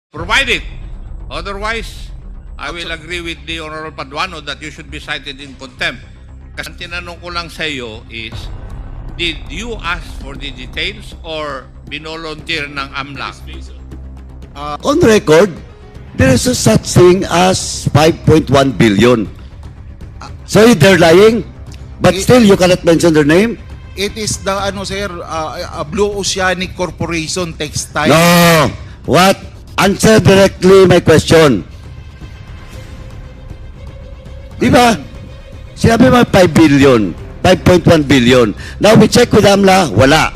Provide it. Otherwise, I will agree with the Honorable Paduano that you should be cited in contempt. Kasi ang tinanong ko lang sa iyo is, did you ask for the details or binolunteer ng AMLAC? On record, there is a such thing as 5.1 billion. So they're lying, but still you cannot mention their name? It is the Blue Oceanic Corporation Textile. No. What? Answer directly my question. Di ba? Sinabi mo 5 billion, 5.1 billion. Now we check with AMLA, wala.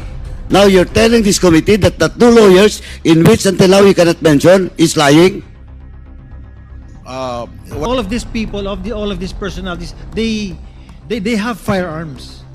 Now you're telling this committee that the two lawyers in which until now you cannot mention is lying? All of these people, all of these personalities, they have firearms.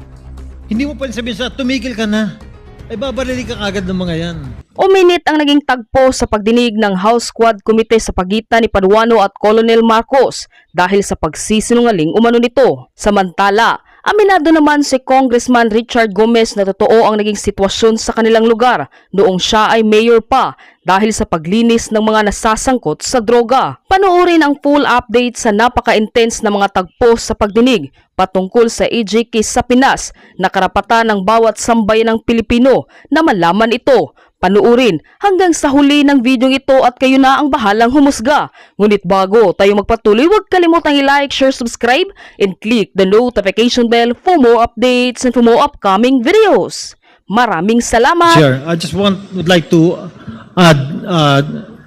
Hindi mo pa sabihin sa tumigil ka na. Ay babarili ka agad ng mga yan. Uminit ang naging tagpo sa pagdinig ng House Quad Committee sa pagitan ni Paduano at Colonel Marcos dahil sa pagsisinungaling umano nito. Samantala, aminado naman si Congressman Richard Gomez na totoo ang naging sitwasyon sa kanilang lugar noong siya ay mayor pa dahil sa paglinis ng mga nasasangkot sa droga. Panoorin ang full update sa napaka-intense na mga tagpo sa pagdinig patungkol sa AG case sa Pinas na karapatan ng bawat sambayan ng Pilipino na malaman ito. Panuurin hanggang sa huli ng video ito at kayo na ang bahalang humusga. Ngunit bago tayo magpatuloy, huwag kalimutang i-like, share, subscribe, and click the notification bell for more updates and for more upcoming videos. Maraming salamat! Chair, I just would like to add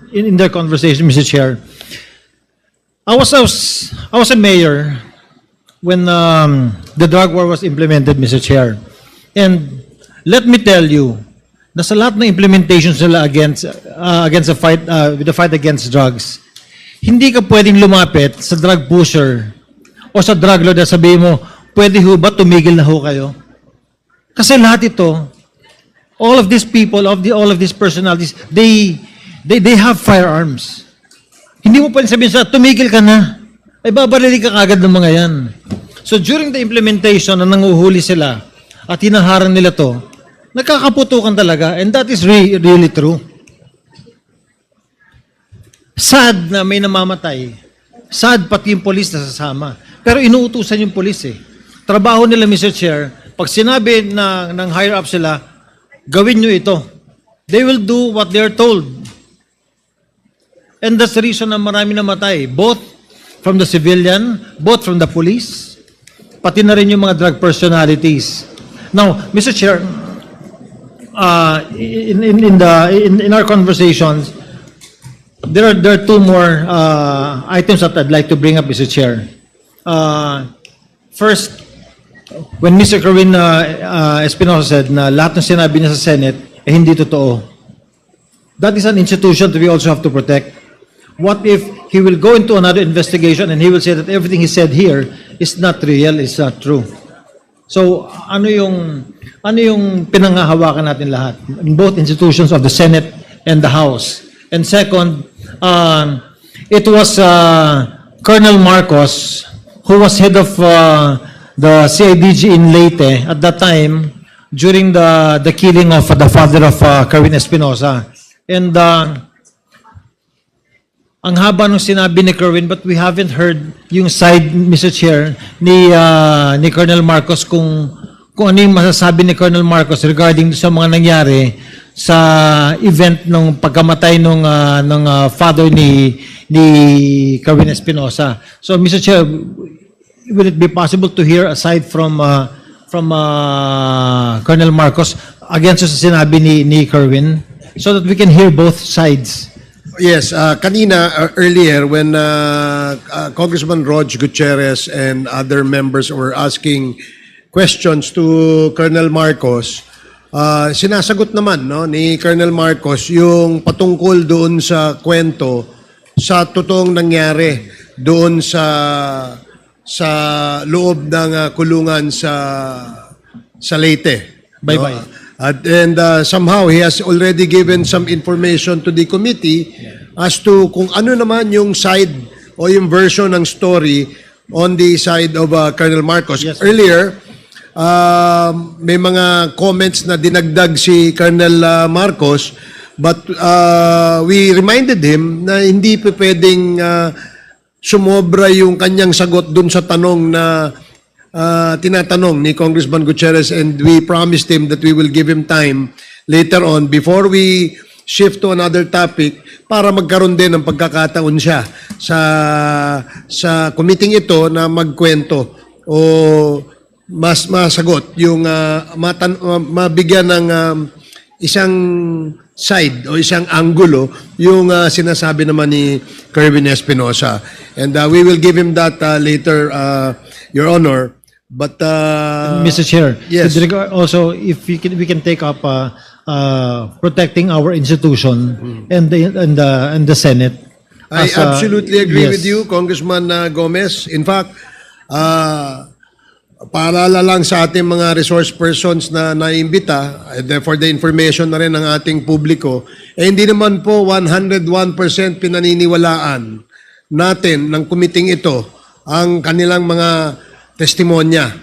in their conversation, Mr. Chair. I was a mayor when the drug war was implemented, Mr. Chair. And let me tell you, nasa lahat ng implementation sila against the fight with the fight against drugs, hindi ka pwedeng lumapit sa drug pusher o sa drug lord at sabihin mo, pwede ho ba tumigil na ho kayo? Kasi lahat ito, all of these people, all of these personalities, they have firearms. Hindi mo pwedeng sabihin sa tumigil ka na. Ay babarili ka agad ng mga yan. So during the implementation na nanguhuli sila at hinaharang nila to, nagkakaputukan talaga, and that is really true. Sad na may namamatay. Sad pati yung polis na sasama. Pero inuutusan yung polis eh. Trabaho nila, Mr. Chair, pag sinabi ng higher up sila, gawin nyo ito. They will do what they are told. And that's the reason na marami namatay. Both from the civilian, both from the police, pati na rin yung mga drug personalities. Now, Mr. Chair, in our conversations, there are two more items that I'd like to bring up, Mr. Chair. First, when Mr. Kerwin Espinosa said na lahat ng sinabi niya sa Senate eh hindi totoo. That is an institution that we also have to protect. What if he will go into another investigation and he will say that everything he said here is not real, is not true? So, ano yung pinanghahawakan natin lahat in both institutions of the Senate and the House? And second, it was Colonel Marcos who was head of the CIDG in Leyte at that time during the killing of the father of Kerwin Espinosa. And ang haba nung sinabi ni Kerwin, but we haven't heard yung side, Mr. Chair, ni Colonel Marcos kung ano yung masasabi ni Colonel Marcos regarding sa mga nangyari sa event ng pagkamatay ng father ni Kerwin Espinosa. So, Mr. Chair, will it be possible to hear aside from Colonel Marcos against sa sinabi ni Kerwin so that we can hear both sides? Yes, kanina earlier when Congressman Rog Gutierrez and other members were asking questions to Colonel Marcos, sinasagot naman ni Colonel Marcos yung patungkol doon sa kwento sa totoong nangyari doon sa loob ng kulungan sa Leyte. Bye-bye. And somehow he has already given some information to the committee as to kung ano naman yung side o yung version ng story on the side of Colonel Marcos. Yes, earlier, may mga comments na dinagdag si Colonel Marcos But we reminded him na hindi pa pwedeng sumobra yung kanyang sagot dun sa tanong na tinatanong ni Congressman Gutierrez, and we promised him that we will give him time later on before we shift to another topic para magkaroon din ng pagkakataon siya sa committee ito na magkwento o mas masagot yung mabigyan ng isang side o isang angulo yung sinasabi naman ni Kerwin Espinosa. And we will give him that later, Your Honor. But Mr. Chair, yes. with regard also, if we can take up protecting our institution and the Senate. I as, absolutely agree yes. with you, Congressman Gomez. In fact, paalala lang sa ating mga resource persons na naimbita, for the information na rin ng ating publiko, hindi naman po 101% pinaniniwalaan natin ng kumiting ito ang kanilang mga testimonya.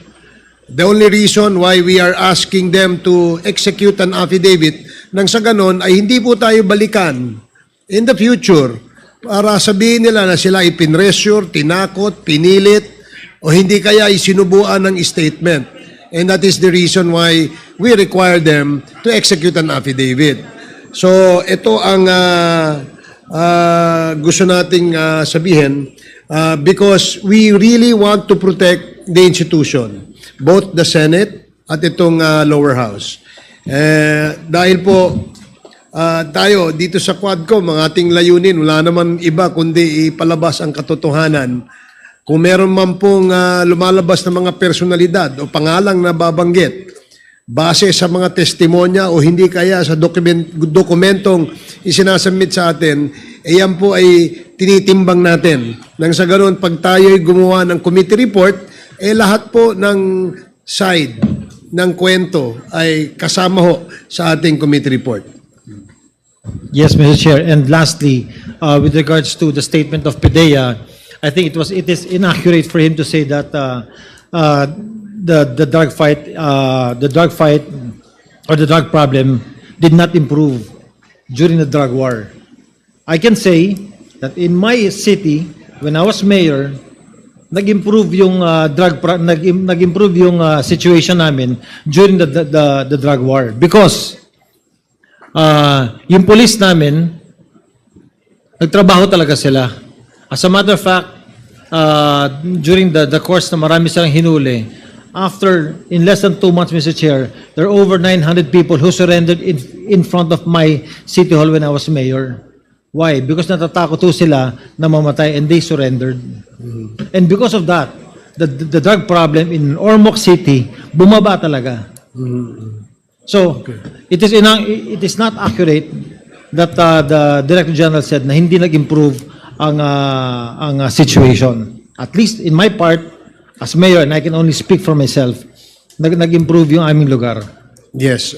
The only reason why we are asking them to execute an affidavit nang sa ganon ay hindi po tayo balikan in the future para sabihin nila na sila ay pinressure, tinakot, pinilit, o hindi kaya ay sinubuan ng statement. And that is the reason why we require them to execute an affidavit. So ito ang gusto nating sabihin because we really want to protect the institution, both the Senate at itong lower house. Dahil po tayo dito sa Quadcom, ang ating layunin, wala naman iba kundi ipalabas ang katotohanan. Kung meron man pong lumalabas na mga personalidad o pangalang na babanggit, base sa mga testimonya o hindi kaya sa dokumentong isinasubmit sa atin, yan po ay tinitimbang natin. Nang sa ganoon, pag tayo'y gumawa ng committee report, lahat po ng side ng kwento ay kasama ho sa ating committee report. Yes, Mr. Chair. And lastly, with regards to the statement of PIDEA, I think it is inaccurate for him to say that the drug fight or the drug problem did not improve during the drug war. I can say that in my city, when I was mayor, nag-improve yung nag-improve yung situation namin during the drug war because yung police namin nagtrabaho talaga sila. As a matter of fact, during the course na marami silang hinuli, in less than 2 months, Mr. Chair, there are over 900 people who surrendered in front of my city hall when I was mayor. Why? Because natatakot ho sila na mamatay and they surrendered. And because of that, the drug problem in Ormoc City bumaba talaga. So, it is not accurate that the Director General said na hindi nag-improve ang situation. At least in my part, as mayor, and I can only speak for myself, nag-improve yung aming lugar. Yes.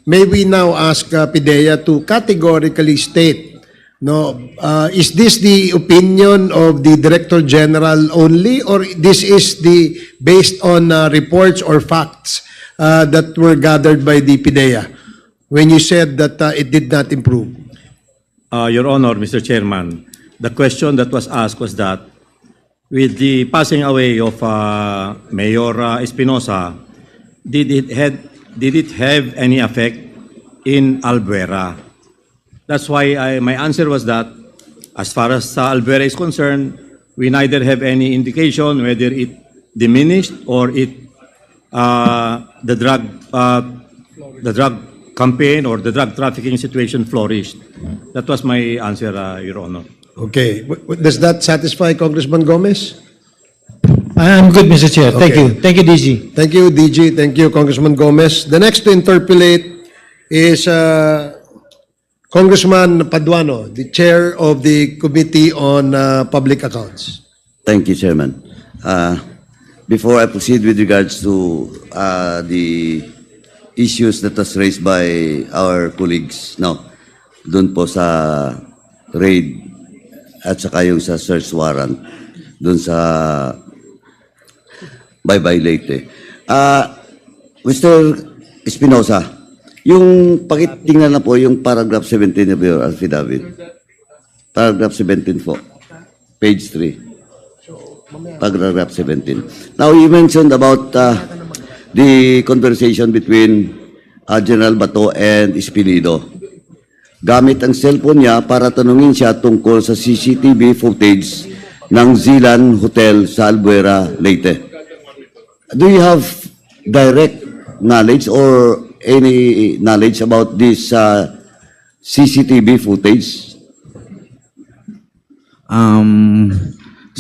May we now ask PIDEA to categorically state, is this the opinion of the Director General only, or this is based on reports or facts that were gathered by the PIDEA when you said that it did not improve? Your Honor, Mr. Chairman, the question that was asked was that with the passing away of Mayor Espinosa, did it have any effect in Albuera? That's why my answer was that as far as Albuera is concerned, we neither have any indication whether it diminished or the drug campaign or the drug trafficking situation flourished. That was my answer, Your Honor. Okay. Does that satisfy Congressman Gomez? I'm good, Mr. Chair. Thank Okay. you. Thank you, DG. Thank you, DG. Thank you, Congressman Gomez. The next to interpolate is Congressman Paduano, the chair of the Committee on Public Accounts. Thank you, Chairman. Before I proceed with regards to the issues that was raised by our colleagues, doon po sa raid at saka yung sa search warrant, doon sa Bye-bye Leyte. Mr. Espinosa, Yung pakitingnan na po yung paragraph 17 of your affidavit. Paragraph 17 po. Page 3. Paragraph 17. Now, you mentioned about the conversation between General Bato and Espinido. Gamit ang cellphone niya para tanungin siya tungkol sa CCTV footage ng Zilan Hotel sa Albuera, Leyte. Do you have direct knowledge or any knowledge about this CCTV footage?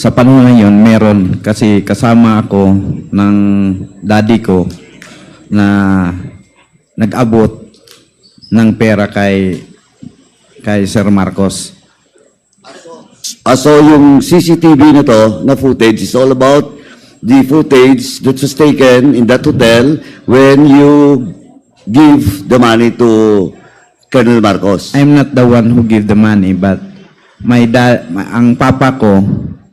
Sa panahon na yun, meron kasi kasama ako ng daddy ko na nag-abot ng pera kay Sir Marcos. So yung CCTV na to, na footage, is all about the footage that was taken in that hotel when you give the money to Colonel Marcos. I'm not the one who give the money, but ang papa ko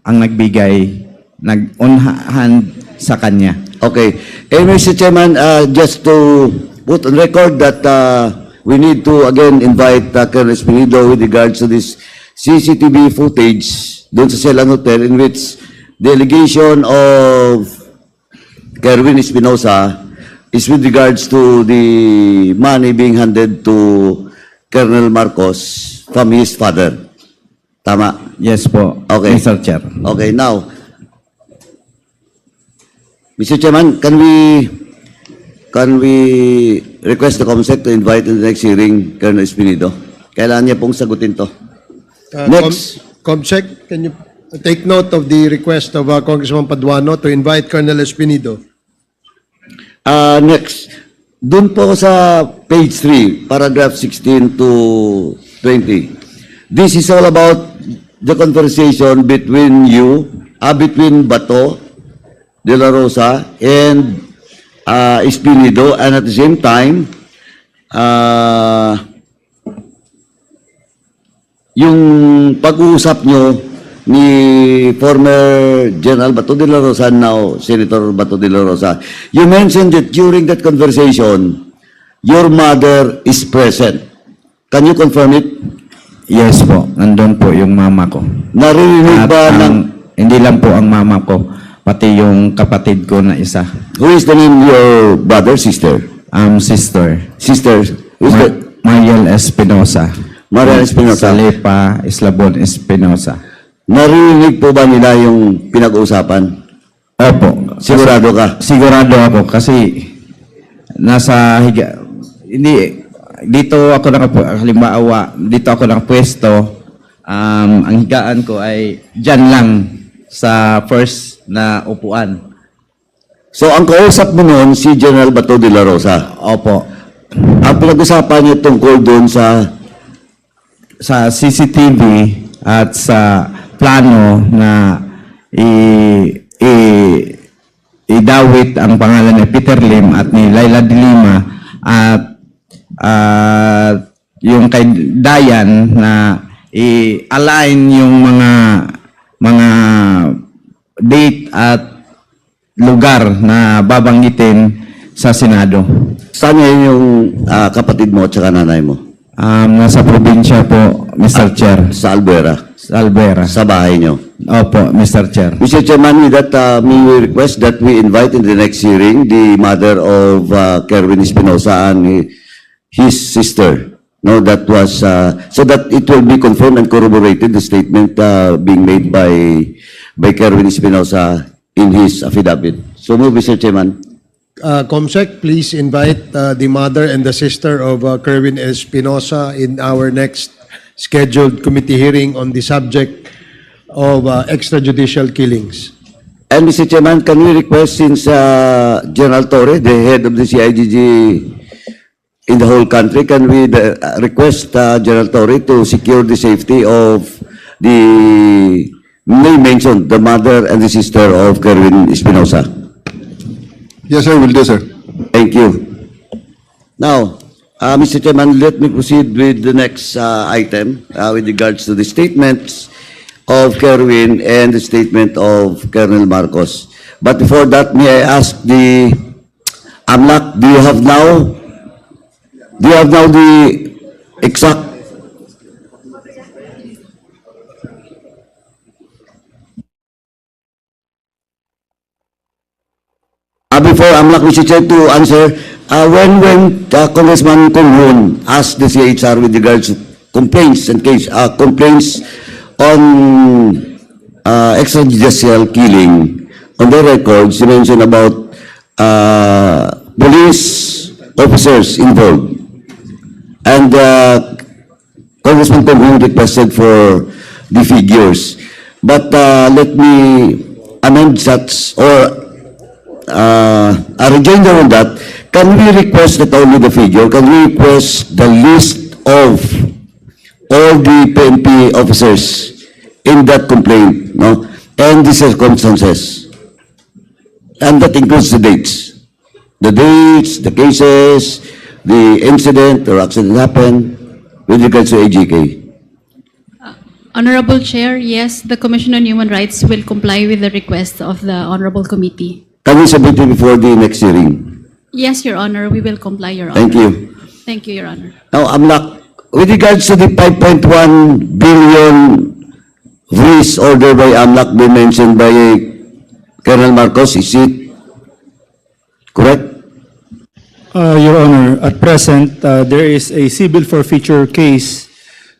ang nagbigay, nag-on hand sa kanya. Okay. And Mr. Chairman, just to put on record that we need to again invite Colonel Espinido with regards to this CCTV footage doon sa Celan Hotel in which the allegation of Kerwin Espinosa is with regards to the money being handed to Colonel Marcos from his father. Tama? Yes po, Okay. Mr. Chair. Okay, now, Mr. Chairman, can we request the COMSEC to invite in the next hearing Colonel Espinido? Kailangan niya pong sagutin to. Next. Comsec, can you take note of the request of Congressman Paduano to invite Colonel Espinido? Next, dun po sa page 3, paragraph 16 to 20. This is all about the conversation between between Bato de la Rosa and Espinido, and at the same time, yung pag-uusap nyo ni former General Bato de la Rosa, now Senator Bato de la Rosa, you mentioned that during that conversation, your mother is present. Can you confirm it? Yes po, nandun po yung mama ko. Narinig At ba ng... hindi lang po ang mama ko, pati yung kapatid ko na isa. Who is the name of your brother, sister? Sister. Sister? Who's the... Mariel Espinosa. Mariel Espinosa. Salepa Eslabon Espinosa. Narinig po ba nila yung pinag-uusapan? Opo. Sigurado ka? Sigurado ako kasi nasa dito ako halimbawa, dito ako nakapwesto, ang higaan ko ay dyan lang sa first na upuan. So, ang kausap mo noon, si General Bato de la Rosa. Opo. Ang pinag-usapan niyo tungkol doon sa CCTV at sa plano na idawit ang pangalan ni Peter Lim at ni Laila de Lima at yung kay Dayan na i-align yung mga date at lugar na babanggitin sa Senado. saan ngayon yung kapatid mo at saka nanay mo? Nasa probinsya po, Mr. Chair. Sa Albuera? Sa Albuera. Sa bahay niyo? Opo, Mr. Chair. Mr. Chairman, with that, may we request that we invite in the next hearing the mother of Kerwin Espinosa and his sister. No, that was, so that it will be confirmed and corroborated, the statement being made by Kerwin Espinosa in his affidavit. So move, Mr. Chairman. Comsec, please invite the mother and the sister of Kerwin Espinosa in our next scheduled committee hearing on the subject of extrajudicial killings. And Mr. Chairman, can we request, since General Torre, the head of the CIGG in the whole country, can we request General Torre to secure the safety of the name mentioned, the mother and the sister of Kerwin Espinosa? Yes, sir, will do, sir. Thank you. Now, Mr. Chairman, let me proceed with the next item with regards to the statements of Kerwin and the statement of Colonel Marcos. But before that, may I ask the AMLAC, do you have now Do you have now the exact? Before AMLAC, Mr. Chair, to answer, when Congressman Kong asked the CHR with regards to complaints and complaints on extrajudicial killing, on the records, you mentioned about police officers involved. And Congressman Kong requested for the figures. But let me amend that, or a rejoinder on that. Can we request not only the figure, can we request the list of all the PNP officers in that complaint, no? And the circumstances. And that includes the dates. The dates, the cases, the incident or accident happened with regards to AGK. Honorable Chair, yes, the Commission on Human Rights will comply with the request of the Honorable Committee. Can we submit it before the next hearing? Yes, Your Honor, we will comply, Your Honor. Thank you. Thank you, Your Honor. Now, AMLAC, with regards to the 5.1 billion freeze order by AMLAC been mentioned by Colonel Marcos, is it correct? Your Honor, at present, there is a civil forfeiture case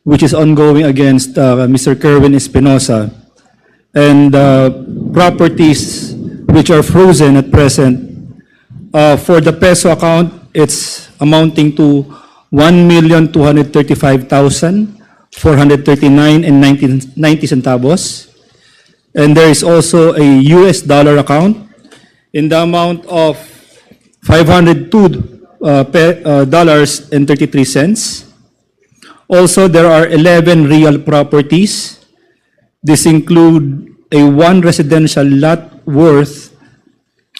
which is ongoing against Mr. Kerwin Espinosa, and properties which are frozen at present. For the peso account, it's amounting to 1,235,439.90 centavos. And there is also a US dollar account in the amount of $502.33. Also, there are 11 real properties. This include a one residential lot worth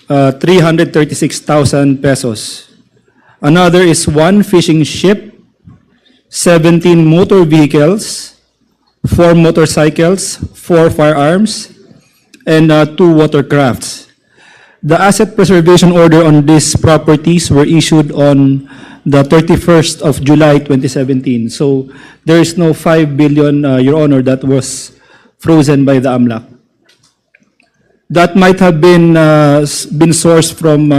336,000 pesos. Another is one fishing ship, 17 motor vehicles, 4 motorcycles, 4 firearms, and 2 watercrafts. The asset preservation order on these properties were issued on the 31st of July 2017. So there is no 5 billion, Your Honor, that was frozen by the AMLAC. That might have been sourced from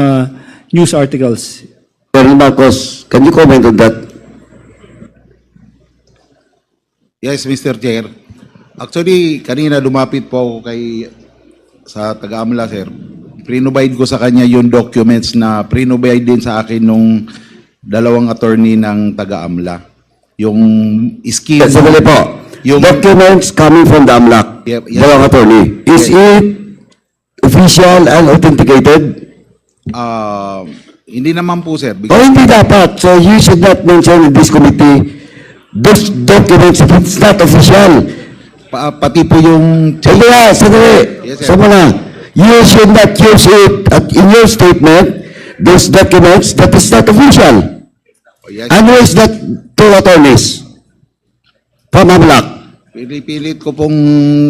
news articles. Colonel Marcos, can you comment on that? Yes, Mr. Chair. Actually, kanina lumapit po ako sa taga-AMLA, sir. Pre-provide ko sa kanya yung documents na pre-provide din sa akin nung dalawang attorney ng taga-AMLA. Yung scheme. Yes, sandali po. Yung Documents coming from the AMLAC, Yep, yes. dalawang attorney. Is it official and authenticated? hindi naman po, sir. O hindi dapat. So you should not mention in this committee those documents if it's not official. Pati po yung... Sandali. Yes, sir. So muna, you should not use it in your statement, those documents that is not official. Yes, And who is that two attorneys from AMLAC? pilit ko pong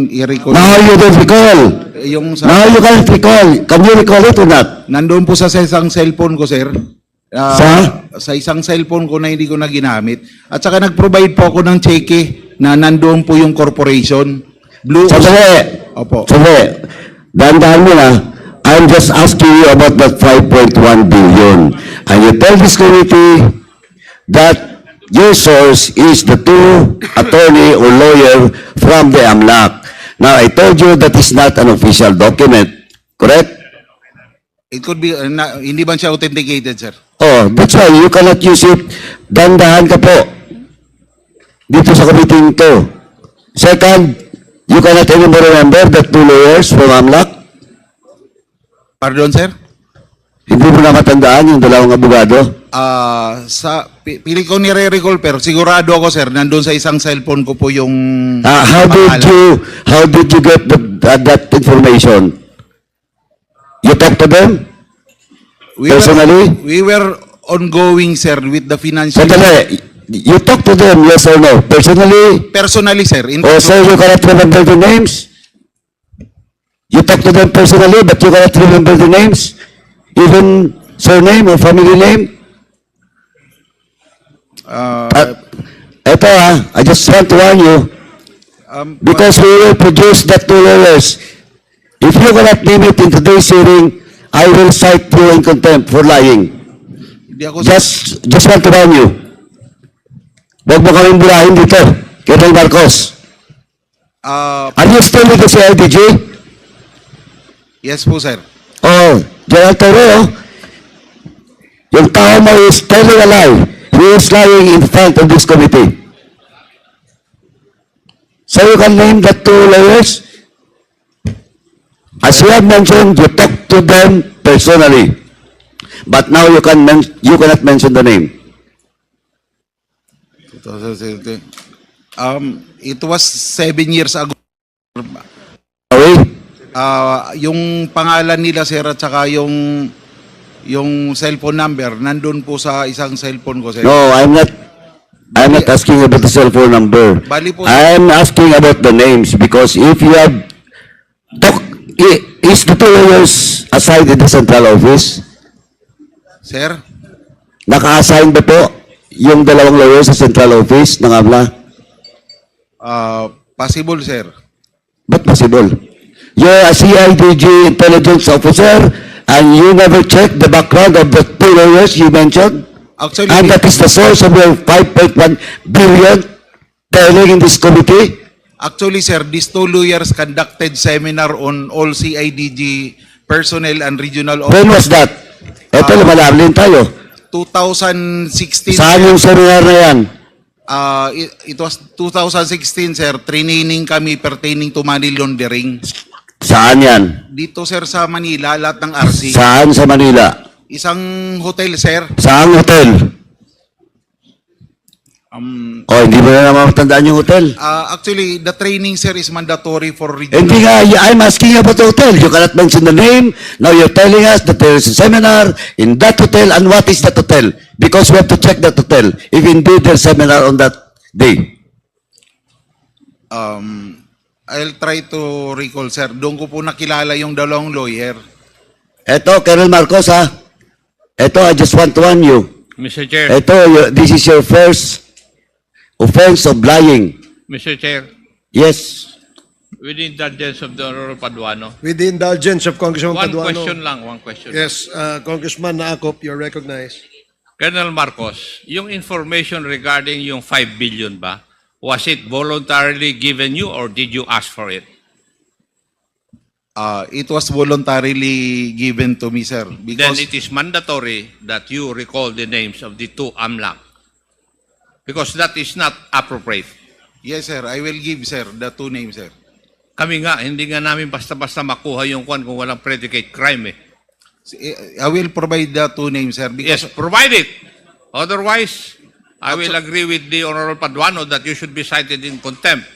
i-recall. Now you don't recall. Yung sa... Now you can't recall. Can you recall it or not? Nandoon po sa isang cellphone ko, sir. Sa isang cellphone ko na hindi ko na ginamit. At saka nag-provide po ako ng cheque na nandoon po yung corporation. Blue. Sandali. Opo. Sandali. Dahan-dahan mo na. I'm just asking you about that 5.1 billion. And you tell this committee that your source is the two attorney or lawyer from the AMLAC. Now, I told you that is not an official document. Correct? It could be, hindi ba siya authenticated, sir? Oh, that's why you cannot use it. Dahan-dahan ka po. Dito sa committee ito. Second, you cannot anymore remember that two lawyers from AMLAC? Pardon, sir? Hindi mo na matandaan yung dalawang abogado? Pili ko nire-recall, pero sigurado ako, sir, nandun sa isang cellphone ko po yung... How did you get that information? You talked to them? Personally? We were ongoing, sir, with the financial... Sandali. You talked to them, yes or no? Personally? Personally, sir. Oh, so you cannot remember the names? You talked to them personally, but you cannot remember the names? Even surname or family name? Ito I just want to warn you, because we will produce the two lawyers. If you cannot name it in today's hearing, I will cite you in contempt for lying. Hindi ako Just want to warn you. Huwag mo kaming bulahin dito, Colonel Marcos. Are you still with the CIDG? yes po, sir. Oh, General Torreo, yung tao mo is telling a lie. He is lying in front of this committee. So you can name the two lawyers. As you have mentioned, you talked to them personally. But now you cannot mention the name. 2017. It was 7 years ago. Okay? Yung pangalan nila, sir, at saka yung cellphone number, nandun po sa isang cellphone ko, sir. No, I'm not asking about the cell phone number. Bali po, I'm asking about the names because if you have is the two lawyers assigned in the central office? sir, Naka-assign ba po yung dalawang lawyers sa central office ng AMLA? possible, sir. But possible. You're a CIDG intelligence officer and you never checked the background of the two lawyers you mentioned? Actually, And that is the source of your 5.1 billion telling in this committee? actually, sir, these two lawyers conducted seminar on all CIDG personnel and regional When was that? Ito, lumalabling tayo. 2016. Saan yung seminar na yan? It was 2016, sir. Training kami pertaining to money laundering. Saan yan? Dito, sir, sa Manila, lahat ng RC. Saan sa Manila? Isang hotel, sir. Saan hotel? Hindi mo na naman matandaan yung hotel. Actually, the training, sir, is mandatory for regional. Hindi nga, I'm asking about the hotel. You cannot mention the name. Now you're telling us that there is a seminar in that hotel. And what is that hotel? Because we have to check that hotel. If indeed there's seminar on that day. I'll try to recall, sir. Doon ko po nakilala yung dalawang lawyer. Eto, Colonel Marcos, ha? Eto, I just want to warn you. Mr. Chair, Eto, this is your first offense of lying. Mr. Chair, Yes. with the indulgence of the Honorable Paduano, With the indulgence of Congressman one Paduano. question lang, one question. Yes, Congressman Naakop, you're recognized. Colonel Marcos, yung information regarding yung 5 billion ba, was it voluntarily given you or did you ask for it? It was voluntarily given to me, sir. Then Because it is mandatory that you recall the names of the two AMLAC. Because that is not appropriate. yes, sir, I will give, sir, the two names, sir. Kami nga, hindi nga namin basta-basta makuha yung kung walang predicate crime eh. I will provide the two names, sir. Yes, Because provide it. Otherwise, I will agree with the Honorable Paduano that you should be cited in contempt.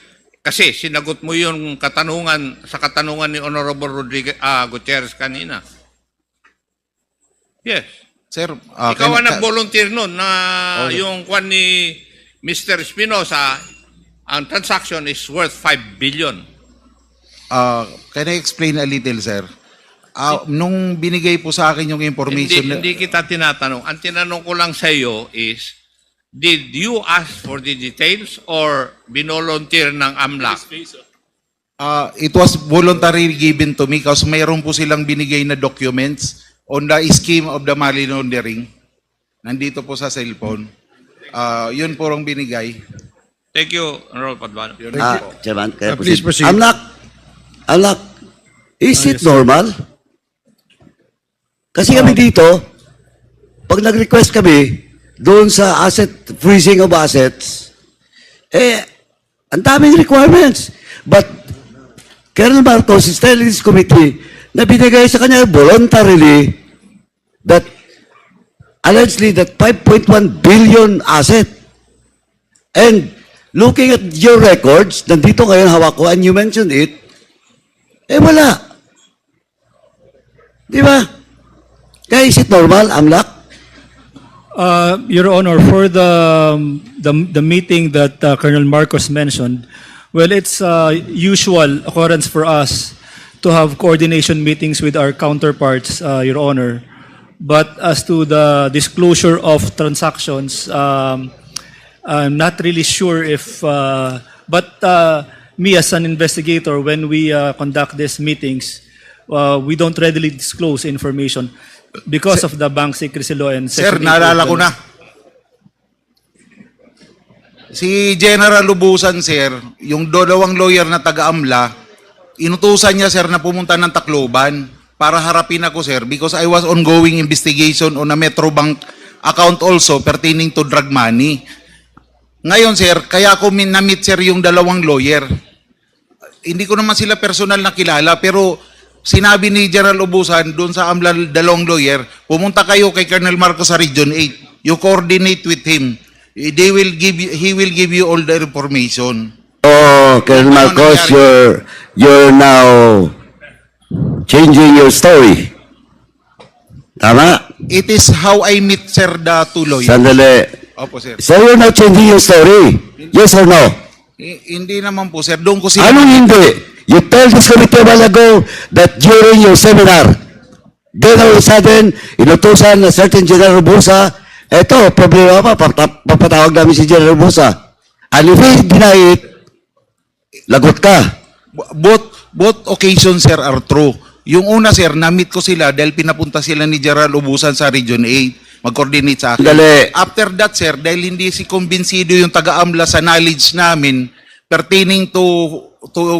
Kasi sinagot mo yung katanungan sa katanungan ni Honorable Rodriguez Gutierrez kanina. Yes. sir, Ikaw ang nag-volunteer nun na yung kwan ni Mr. Espinosa, ang transaction is worth 5 billion. can I explain a little, sir? Nung binigay po sa akin yung information, Hindi kita tinatanong. Ang tinanong ko lang sa iyo is, did you ask for the details or binolunteer ng AMLAC? it was voluntarily given to me kasi mayroon po silang binigay na documents on the scheme of the money laundering. Nandito po sa cellphone. Yun po ang binigay. Thank you, Honorable Paduano. Chairman, kaya Please proceed. Amlak, is it normal? Kasi kami dito, pag nag-request kami, doon sa freezing of assets, ang daming requirements. But, Colonel Marcos is telling this committee na binigay sa kanya voluntarily that allegedly that 5.1 billion asset. And looking at your records, nandito ngayon hawak ko, and you mentioned it, wala. Di ba? Kaya is it normal, AMLAC? Your Honor, for the meeting that Colonel Marcos mentioned, well, it's usual occurrence for us to have coordination meetings with our counterparts, Your Honor. But as to the disclosure of transactions, I'm not really sure if, but me as an investigator, when we conduct these meetings, we don't readily disclose information because of the bank secrecy law and Sir, Section 8 naalala of ko the- na. Si General Lubusan, sir, yung dalawang lawyer na taga-AMLA, inutusan niya, sir, na pumunta ng Tacloban para harapin ako, sir, because I was ongoing investigation on a Metrobank account also pertaining to drug money. Ngayon, sir, kaya ako na-meet, sir, yung dalawang lawyer. Hindi ko naman sila personal na kilala, pero sinabi ni General Lubusan doon sa AMLA dalawang lawyer, pumunta kayo kay Colonel Marcos sa Region 8. You coordinate with him. He will give you all the information. Oh, Colonel Marcos, you're now changing your story. Tama? It is how I meet, sir, the two lawyers. Sandali. Opo, sir. So you're now changing your story? Yes or no? Hindi naman po, sir. Doon ko sila... Anong hindi? You tell this committee a while ago that during your seminar, then all of a sudden, inutusan na certain General Robusa, eto, problema pa, papatawag namin si General Robusa. And if he deny it, lagot ka. Both occasions, sir, are true. Yung una, sir, na-meet ko sila dahil pinapunta sila ni General Ubusan sa Region 8. Mag-coordinate sa akin. Dali. After that, sir, dahil hindi si kumbinsido yung taga-AMLA sa knowledge namin pertaining to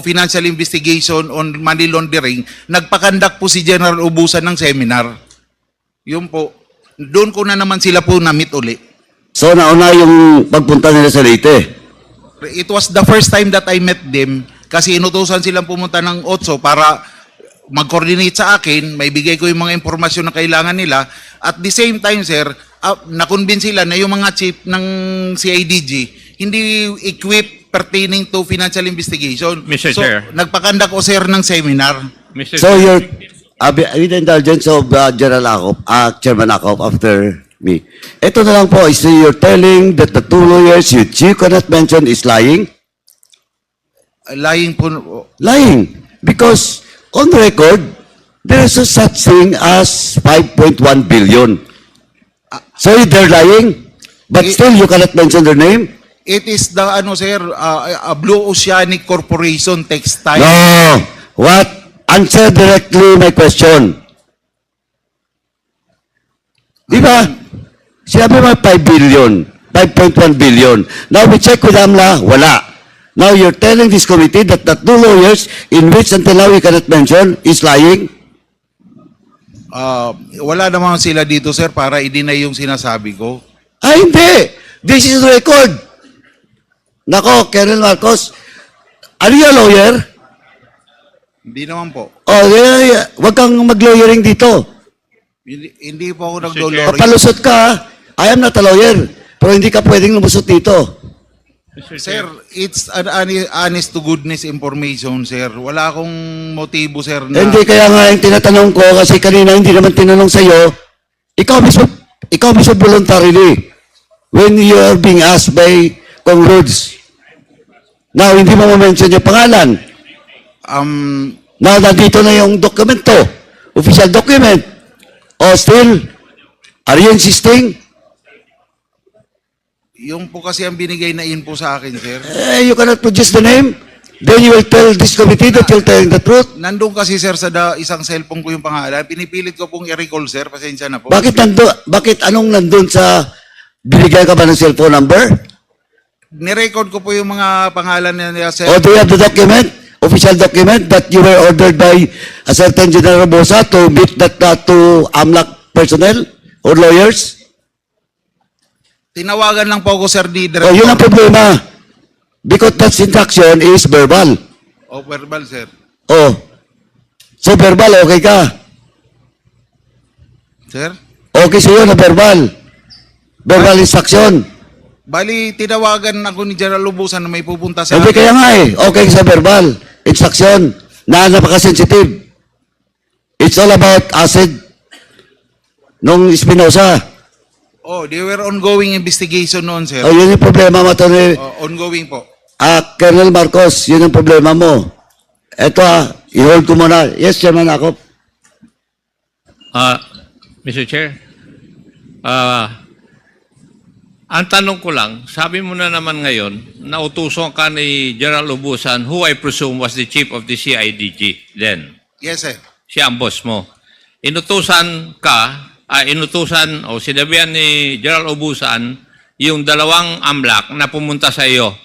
financial investigation on money laundering, nagpakandak po si General Ubusan ng seminar. Yun po. Doon ko na naman sila po na-meet uli. So nauna yung pagpunta nila sa Leyte. It was the first time that I met them kasi inutusan silang pumunta ng OTSO para mag-coordinate sa akin, may bigay ko yung mga impormasyon na kailangan nila. At the same time, sir, na-convince sila na yung mga chief ng CIDG hindi equipped pertaining to financial investigation. Mr. So, Chair. nagpakandak ko, sir, ng seminar. Mr. So Chair. you're, with the indulgence of General Akop, Chairman Akop after me. Ito na lang po, is you're telling that the two lawyers you cannot mention is lying? Lying po. Lying. Because on record, there is a such thing as 5.1 billion. So they're lying, but still you cannot mention their name? It is the, sir, a Blue Oceanic Corporation Textile. No. What? Answer directly my question. Di ba? Sinabi mo 5 billion, 5.1 billion. Now we check with AMLA, wala. Now you're telling this committee that the two lawyers in which until now we cannot mention is lying? Wala naman sila dito, sir, para i-deny yung sinasabi ko. Hindi. This is record. Nako, Colonel Marcos, are you a lawyer? Hindi naman po. Oh, wag kang mag-lawyering dito. Hindi po ako Mr. nagdolori. Papalusot ka, I am not a lawyer. Pero hindi ka pwedeng lumusot dito. Sir, it's an honest to goodness information, sir. Wala akong motibo, sir, na... Hindi, kaya nga yung tinatanong ko, kasi kanina hindi naman tinanong sa'yo, ikaw mismo voluntarily, when you are being asked by Kong Rods. Now, hindi mo ma-mention yung pangalan. Now, nandito na yung dokumento, official document. O still, are you insisting? Yung po kasi ang binigay na info sa akin, sir. You cannot produce the name. Then you will tell this committee that you're telling the truth. Nandun kasi, sir, sa isang cellphone ko yung pangalan. Pinipilit ko pong i-recall, sir. Pasensya na po. Bakit anong nandun sa, binigay ka ba ng cellphone number? Nirecord ko po yung mga pangalan niya, sir. Or do you have the document, official document, that you were ordered by a certain General Bosa to meet that to AMLAC personnel or lawyers? Tinawagan lang po ako, sir, ni Oh, yun ang Director. problema. Because that instruction is verbal. O, verbal, sir. Oh. So verbal, okay ka? Sir? Okay sa'yo na verbal. Verbal instruction. Bali, tinawagan ako ni General Lubusan na may pupunta sa... Hindi kaya nga eh. Okay sa verbal. Instruction. Na napaka-sensitive. It's all about acid nung Espinosa. Oh, they were ongoing investigation noon, sir. Oh, yun yung problema mo, Tony. Ongoing po. Colonel Marcos, yun ang problema mo. Eto i-hold ko muna. Yes, Chairman Akop. Mr. Chair, Ang tanong ko lang, sabi mo na naman ngayon, nautusan ka ni General Ubusan, who I presume was the chief of the CIDG then. Yes, sir. Siya ang boss mo. Inutusan o sinabihan ni General Ubusan yung dalawang AMLAC na pumunta sa iyo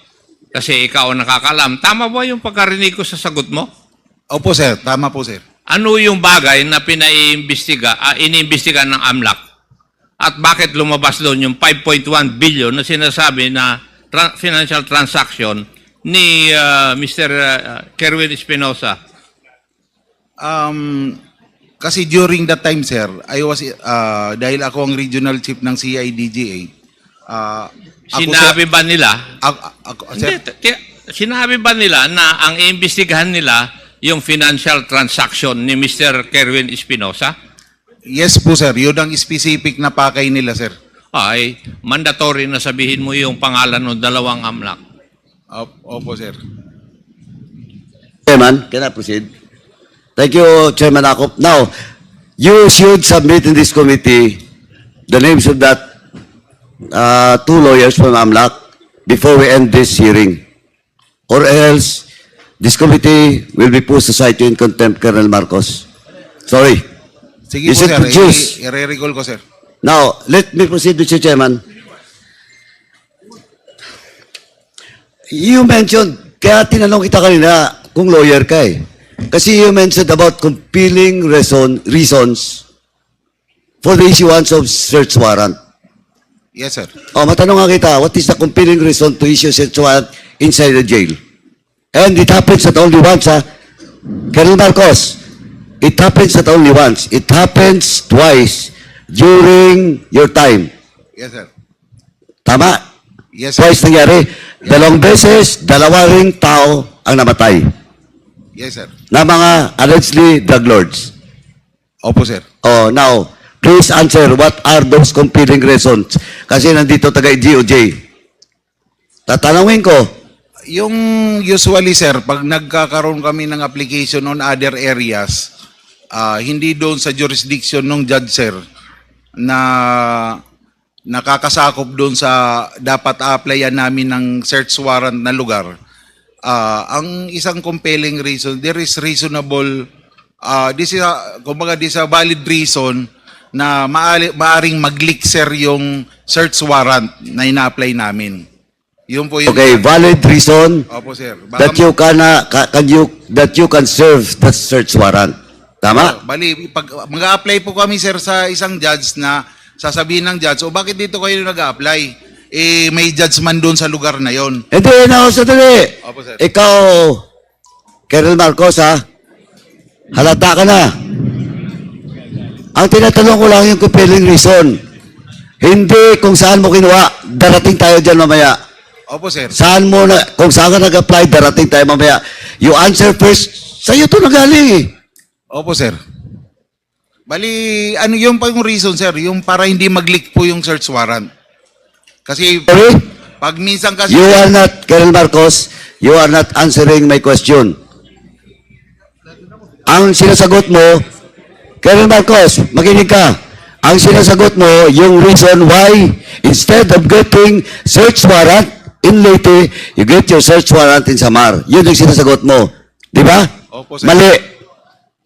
kasi ikaw ang nakakalam. Tama ba yung pagkarinig ko sa sagot mo? Opo, sir. Tama po, sir. Ano yung bagay na iniimbestiga ng AMLAC? At bakit lumabas doon yung 5.1 billion na sinasabi na financial transaction ni Mr. Kerwin Espinosa? Kasi during that time, sir, I was, dahil ako ang regional chief ng CIDGA, Sinabi ba nila? Sir, Sinabi ba nila na ang iimbestigahan nila yung financial transaction ni Mr. Kerwin Espinosa? yes po, sir. Yun ang specific na pakay nila, sir. Ay, mandatory na sabihin mo yung pangalan ng dalawang AMLAC. Opo, sir. Chairman, can I proceed? Thank you, Chairman Akop. Now, you should submit in this committee the names of that two lawyers from AMLAC before we end this hearing. Or else, this committee will be pushed aside to in contempt, Colonel Marcos. Sorry. Sige Is po, it sir. produced? I-recall ko, sir. Now, let me proceed, Mr. Chairman. You mentioned, kaya tinanong kita kanina kung lawyer ka eh. Kasi you mentioned about compelling reasons for the issuance of search warrant. Yes, sir. O, matanong nga kita, what is the compelling reason to issue search warrant inside the jail? And it happens not only once, ha? Colonel Marcos, it happens not only once. It happens twice during your time. Yes, sir. Tama? Yes, sir. Twice nangyari. Dalawang beses, dalawa ring tao ang namatay Yes, sir. na mga allegedly drug lords. Opo, sir. Oh, now, please answer what are those compelling reasons? Kasi nandito taga-GOJ. Tatanungin ko, Yung usually, sir, pag nagkakaroon kami ng application on other areas, hindi doon sa jurisdiction ng judge, sir, na nakakasakop doon sa dapat applyan namin ng search warrant na lugar. Ang isang compelling reason, there is reasonable, this is a valid reason na maaring mag-leak, sir, yung search warrant na ina-apply namin. Yun po yung... okay, valid reason Opo, sir. that you can serve the search warrant. Tama? Bali, pag mag-a-apply po kami, sir, sa isang judge na sasabihin ng judge, o bakit dito kayo nag-a-apply? Eh, may judge man doon sa lugar na yon. Hindi, sandali. Opo, sir. Ikaw, Colonel Marcos, ha? Halata ka na. Ang tinatanong ko lang yung compelling reason. Hindi kung saan mo kinuha. Darating tayo dyan mamaya. Opo, sir. Saan mo na, kung saan ka nag-apply, darating tayo mamaya. You answer first, sa'yo ito nagaling eh. Opo, sir. Bali, ano yung pa yung reason, sir? Yung para hindi mag-leak po yung search warrant. Kasi, Sorry? pag minsan kasi... You are not, Colonel Marcos, you are not answering my question. Ang sinasagot mo, Colonel Marcos, makinig ka. Ang sinasagot mo, yung reason why, instead of getting search warrant in Leyte, you get your search warrant in Samar. Yun yung sinasagot mo. Di ba? Opo, sir. Mali.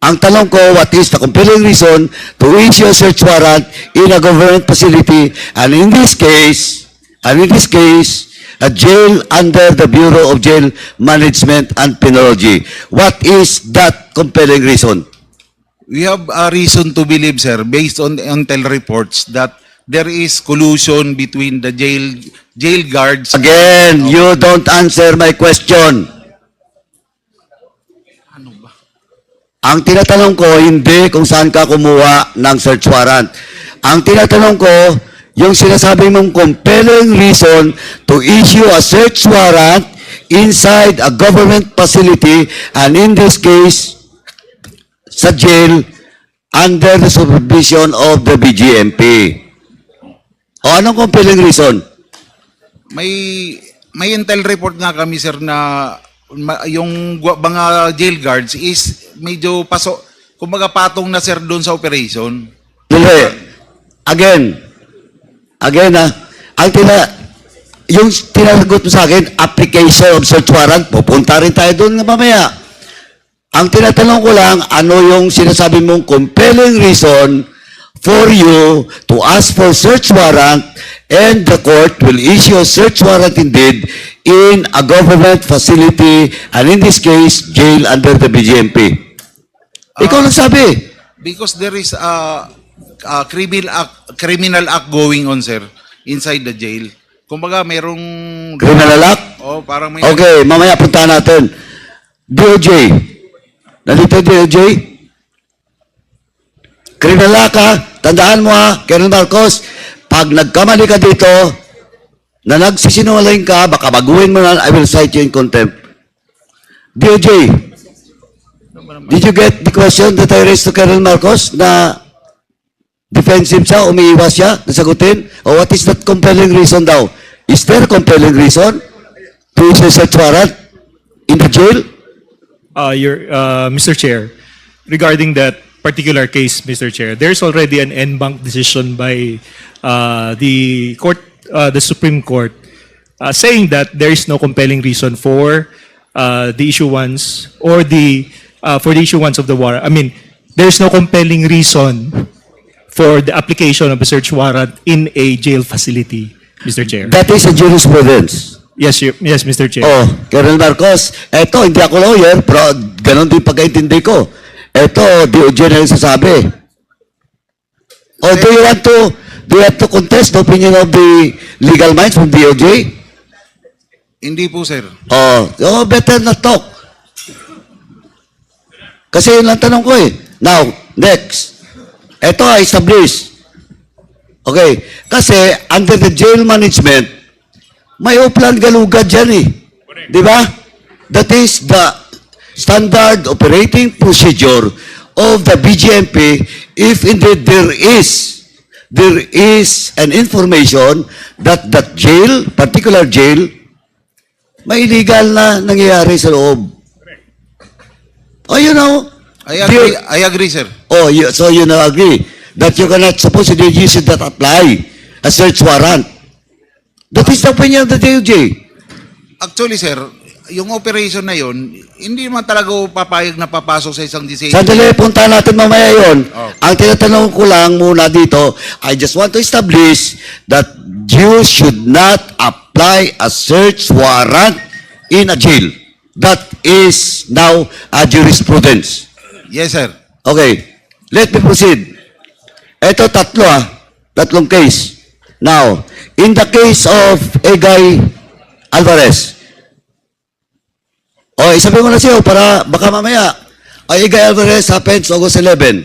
Ang tanong ko, what is the compelling reason to issue a search warrant in a government facility, and in this case, a jail under the Bureau of Jail Management and Penology. What is that compelling reason? We have a reason to believe, sir, based on intel reports, that there is collusion between the jail guards. Again, you don't answer my question. Ang tinatanong ko, hindi kung saan ka kumuha ng search warrant. Ang tinatanong ko, yung sinasabi mong compelling reason to issue a search warrant inside a government facility, and in this case, sa jail, under the supervision of the BGMP. O anong compelling reason? May intel report nga kami, sir, na yung mga jail guards is medyo kumbaga patong na, sir, doon sa operation. Dili. Again yung tinasagot mo sa akin, application of search warrant, pupunta rin tayo doon nga mamaya. Ang tinatanong ko lang, ano yung sinasabi mong compelling reason for you to ask for search warrant and the court will issue a search warrant indeed in a government facility and in this case, jail under the BGMP. Ikaw lang sabi. Because there is a criminal act going on, sir, inside the jail. Kumbaga, merong... Criminal act? Oh, parang may... Okay, mamaya punta natin. DOJ. Nandito DOJ? Criminal act ha? Tandaan mo ha, Colonel Marcos, pag nagkamali ka dito, na nagsisinungaling ka, baka baguhin mo na, I will cite you in contempt. DOJ, did you get the question that I raised to Colonel Marcos na defensive siya, umiiwas siya, nasagutin? O what is that compelling reason daw? Is there a compelling reason to issue a search warrant in the jail? Mr. Chair, regarding that particular case, Mr. Chair, there's already an en banc decision by the court, the Supreme Court, saying that there is no compelling reason for the issuance or for the issuance of the warrant. I mean, there is no compelling reason for the application of a search warrant in a jail facility, Mr. Chair. That is a jurisprudence. Yes, yes, Mr. Chair. Oh, Colonel Marcos, eto, hindi ako lawyer, pero ganun din pagkaintindi ko. Eto, DOJ na yung sasabi. Oh, do you want to contest the opinion of the legal minds from DOJ? Hindi po, sir. Oh, better not talk. Kasi yun lang tanong ko eh. Now, next. Eto, establish. Okay. Kasi, under the jail management, may upland galugad dyan eh. Di ba? That is the standard operating procedure of the BGMP if indeed there is an information that that jail, particular jail, may illegal na nangyayari sa loob. Oh, you know. I agree, sir. Oh, so you now agree that you cannot supposedly use it that apply a search warrant. That is the opinion of the DOJ. Actually, sir, yung operation na yon, hindi man talaga papayag na papasok sa isang decision. Sandali, punta natin mamaya yun. Oh. Ang tinatanong ko lang muna dito, I just want to establish that you should not apply a search warrant in a jail. That is now a jurisprudence. Yes, sir. Okay, let me proceed. Ito tatlong case. Now, in the case of Egay Alvarez, isabi mo na siya para baka mamaya, Egay Alvarez happens August 11.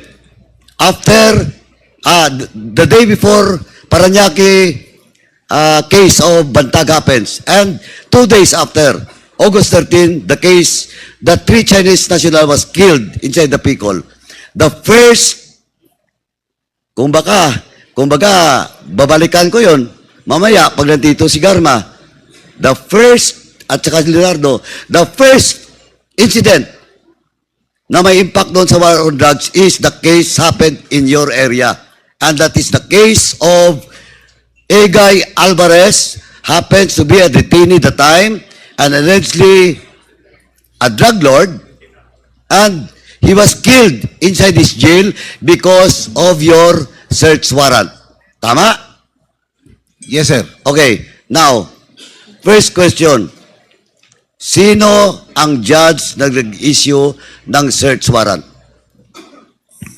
After, the day before Paranaque case of Bantag happens. And 2 days after, August 13, the case that 3 Chinese national was killed inside the Picol. The first, kumbaga, babalikan ko yon mamaya pag nandito si Garma. The first, at saka si Leonardo, the first incident na may impact doon sa war on drugs is the case happened in your area. And that is the case of Egay Alvarez, happens to be a detainee at the time, and allegedly a drug lord, and he was killed inside this jail because of your search warrant. Tama? Yes, sir. Okay. Now, first question. Sino ang judge na nag-issue ng search warrant?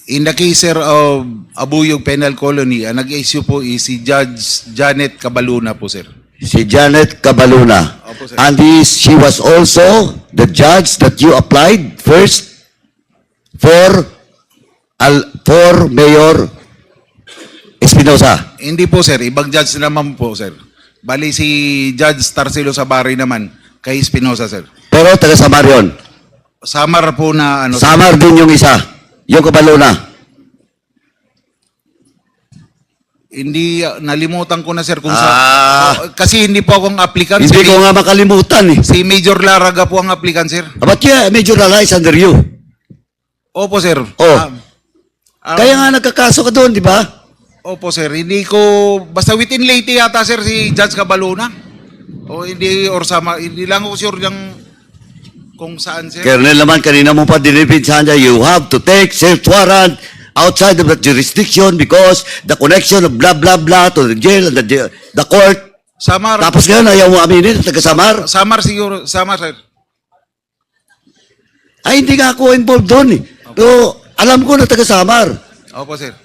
In the case, sir, of Abuyog Penal Colony, ang nag-issue po is si Judge Janet Cabaluna po, sir. Si Janet Cabaluna. Opo, sir. And she was also the judge that you applied first for Mayor Espinosa. Hindi po, sir. Ibang judge naman po, sir. Bali si Judge Tarcelo Sabari naman kay Espinosa, sir. Pero taga Samar yun. Samar po na ano. Samar din yung isa. Yung Cabaluna. Hindi, nalimutan ko na, sir, kung kasi hindi po akong applicant. Hindi ko nga makalimutan eh. Si Major Laraga po ang applicant, sir. But yeah, Major Lala is under you. Opo, sir. Oh. Kaya nga nagkakaso ka doon, di ba? Opo sir, hindi ko, basta within Leyte yata sir si Judge Cabaluna. O hindi, or sama, hindi lang ako sure yung kung saan sir. Colonel naman, kanina mo pa dinipinsahan niya, you have to take search warrant outside of the jurisdiction because the connection of blah blah blah to the jail and the court. Samar, Tapos ngayon, ayaw mo aminin, taga-Samar. Samar siguro, Samar sir. Ay, hindi nga ako involved doon eh. Pero alam ko na taga-Samar. Opo sir.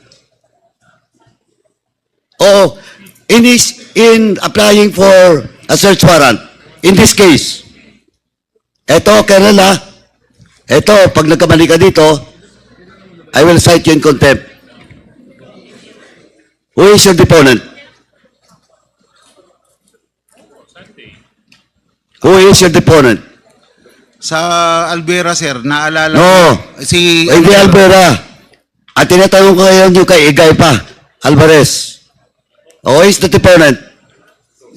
Oo, in applying for a search warrant, in this case, eto, Colonel ha, eto, pag nagkamali ka dito, I will cite you in contempt. Who is your deponent? Who is your deponent? Sa Alvera sir, naalala No, ko, si hindi Alvera. At tinatanong ko ngayon yung kay Igay pa, Alvarez. Who is the deponent?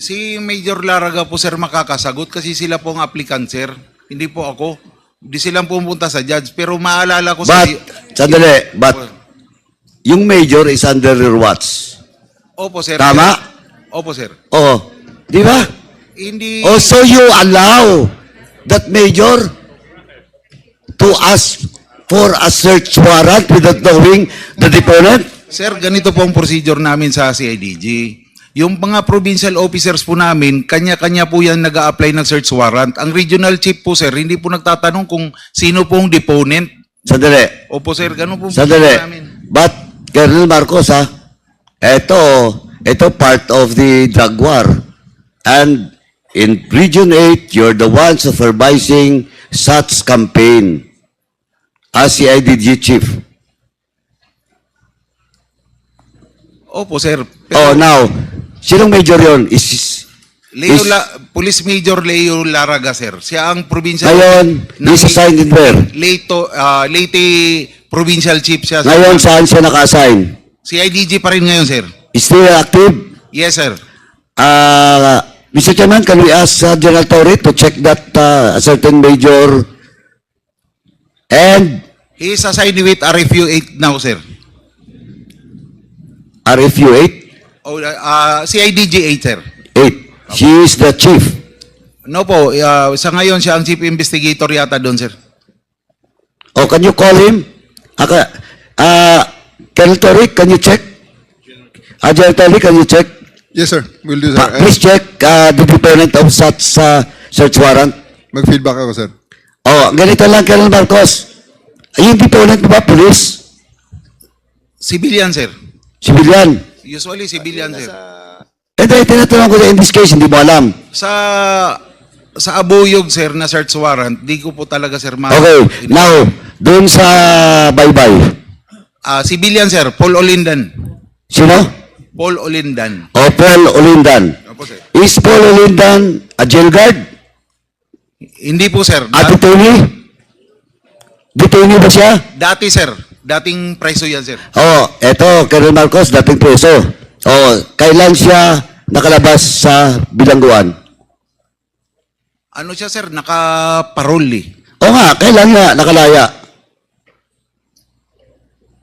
Si Major Laraga po sir makakasagot kasi sila po ang applicant sir. Hindi po ako. Hindi silang pumunta sa judge. Pero maalala ko But, sandali, but, yung major is under your watch. Opo sir. Tama? Opo sir. Oo. Di ba? Hindi, Oh, so you allow that major to ask for a search warrant without knowing the deponent? sir, ganito po ang procedure namin sa CIDG. Yung mga provincial officers po namin, kanya-kanya po yan nag-a-apply ng search warrant. Ang regional chief po sir, hindi po nagtatanong kung sino pong deponent. Sandali. Opo sir, ganun po Sandali. namin. But, Colonel Marcos, ha? Ito part of the drug war. And in Region 8, you're the one supervising such campaign as CIDG chief. Opo sir. Oh, now, sinong major yon? Police Major Leo Laraga sir. Siya ang provincial Ngayon, he's assigned in where? Leyte Provincial Chief siya. sir. Ngayon, saan siya naka-assign? CIDG pa rin ngayon sir. Is still active? Yes sir. Mr. Chairman, can we ask General Torre to check that a certain major and He is assigned with RFU 8 now sir. RFU 8? Oh, CIDG 8 sir. 8. She is the chief. No po, sa ngayon siya ang chief investigator yata doon sir. Oh, can you call him? Colonel Torre, can you check? General Torre, can you check? Yes, sir. Will do, sir. Please check the deponent of such search warrant. Mag-feedback ako, sir. Oh, ganito lang, Colonel Marcos. Yung deponent mo ba, police? Civilian sir. Civilian? Usually civilian sir. Eh, dahil tinatanong ko na in this case, hindi mo alam. Sa Abuyog sir na search warrant, di ko po talaga sir Okay, now, doon sa Baybay. Civilian sir, Paul Olindan. Sino? Paul Olindan. O Paul Olindan. Opo sir. Is Paul Olindan a jail guard? Hindi po sir. A detainee? Detainee ba siya? Dati sir, dating preso yan sir. Oh, eto, Colonel Marcos, dating preso. Oh, kailan siya nakalabas sa bilangguan? Ano siya sir, naka-parole eh. O nga, kailan nga nakalaya?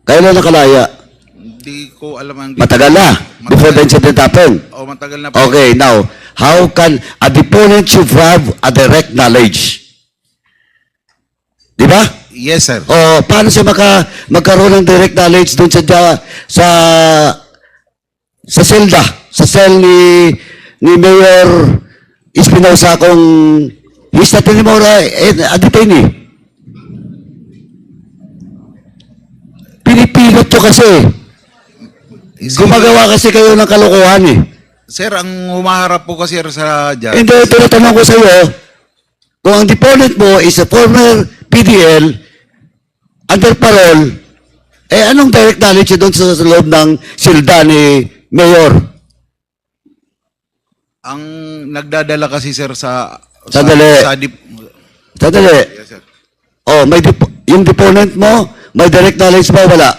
Kailan nakalaya? Hindi ko alam ang... Matagal na, before the incident happened. Oh, matagal na po. Okay, now, how can a deponent should have a direct knowledge? Di ba? Yes sir. O paano siya magkaroon ng direct knowledge doon sa selda, sa cell ni Mayor Espinosa kung he's not anymore a detainee. Pinipilot nyo kasi. Gumagawa kasi kayo ng kalokohan eh. Sir, ang humaharap po kasi sa judge. Hindi, tinatanong ko sa iyo, kung ang deponent mo is a former PDL, under parole, eh anong direct knowledge doon sa loob ng silda ni Mayor? Ang nagdadala kasi sir Sandali. Sandali. Yes sir. Oh, yung deponent mo, may direct knowledge ba? Wala.